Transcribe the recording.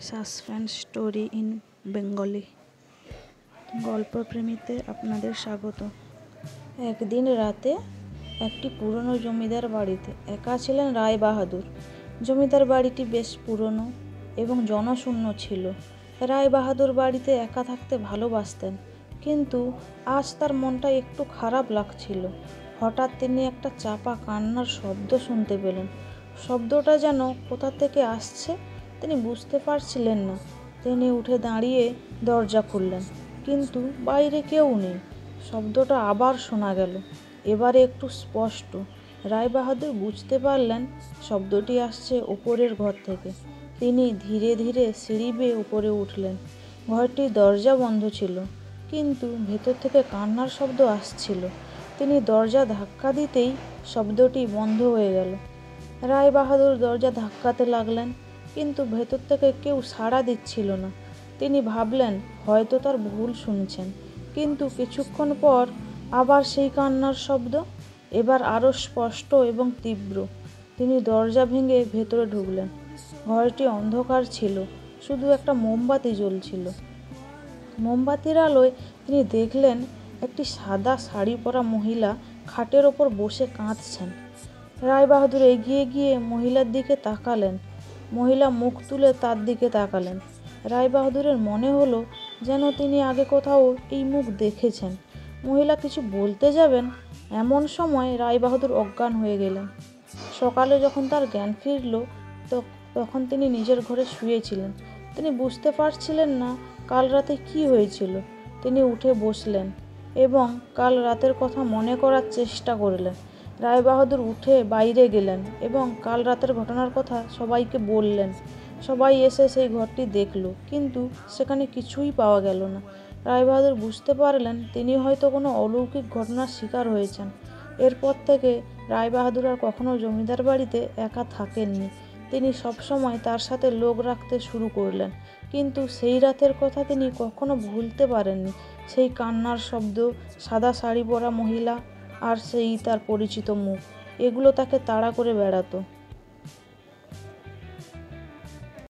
Suspense story in Bengali. গল্পপ্রেমীতে আপনাদের স্বাগত। একদিন রাতে একটি পুরনো জমিদার বাড়িতে একা ছিলেন রায় বাহাদুর। জমিদার বাড়িটি বেশ পুরনো এবং জনশূন্য ছিল। রায় বাহাদুর বাড়িতে একা থাকতে ভালোবাসতেন, কিন্তু আজ তার মনটা একটু খারাপ লাগছিল। হঠাৎ তিনি একটা চাপা কান্নার শব্দ শুনতে পেলেন। শব্দটা যেন কোথা থেকে আসছে তিনি বুঝতে পারছিলেন না। তিনি উঠে দাঁড়িয়ে দরজা খুললেন, কিন্তু বাইরে কেউ নেই। শব্দটা আবার শোনা গেল, এবারে একটু স্পষ্ট। রায় বাহাদুর বুঝতে পারলেন শব্দটি আসছে ওপরের ঘর থেকে। তিনি ধীরে ধীরে সিঁড়ি বেয়ে উপরে উঠলেন। ঘরটির দরজা বন্ধ ছিল, কিন্তু ভেতর থেকে কান্নার শব্দ আসছিল। তিনি দরজা ধাক্কা দিতেই শব্দটি বন্ধ হয়ে গেল। রায় বাহাদুর দরজা ধাক্কাতে লাগলেন, কিন্তু ভেতর থেকে কেউ সাড়া দিচ্ছিল না। তিনি ভাবলেন হয়তো তার ভুল শুনছেন, কিন্তু কিছুক্ষণ পর আবার সেই কান্নার শব্দ, এবার আরও স্পষ্ট এবং তীব্র। তিনি দরজা ভেঙে ভেতরে ঢুকলেন। ঘরটি অন্ধকার ছিল, শুধু একটা মোমবাতি জ্বলছিল। মোমবাতির আলোয় তিনি দেখলেন একটি সাদা শাড়ি পরা মহিলা খাটের ওপর বসে কাঁদছেন। রায় বাহাদুর এগিয়ে গিয়ে মহিলার দিকে তাকালেন। মহিলা মুখ তুলে তার দিকে তাকালেন। রায় বাহাদুরের মনে হলো যেন তিনি আগে কোথাও এই মুখ দেখেছেন। মহিলা কিছু বলতে যাবেন, এমন সময় রায় বাহাদুর অজ্ঞান হয়ে গেলেন। সকালে যখন তার জ্ঞান ফিরল, তখন তিনি নিজের ঘরে শুয়েছিলেন। তিনি বুঝতে পারছিলেন না কাল রাতে কি হয়েছিল। তিনি উঠে বসলেন এবং কাল রাতের কথা মনে করার চেষ্টা করলেন। রায় বাহাদুর উঠে বাইরে গেলেন এবং কাল রাতের ঘটনার কথা সবাইকে বললেন। সবাই এসে সেই ঘরটি দেখল, কিন্তু সেখানে কিছুই পাওয়া গেল না। রায় বাহাদুর বুঝতে পারলেন তিনি হয়তো কোনো অলৌকিক ঘটনার শিকার হয়েছেন। এরপর থেকে রায় বাহাদুর আর কখনো জমিদার বাড়িতে একা থাকেননি। তিনি সবসময় তার সাথে লোক রাখতে শুরু করলেন, কিন্তু সেই রাতের কথা তিনি কখনো ভুলতে পারেননি। সেই কান্নার শব্দ, সাদা শাড়ি পরা মহিলা আর সেই তার পরিচিত মুখ, এগুলো তাকে তাড়া করে বেড়াতো।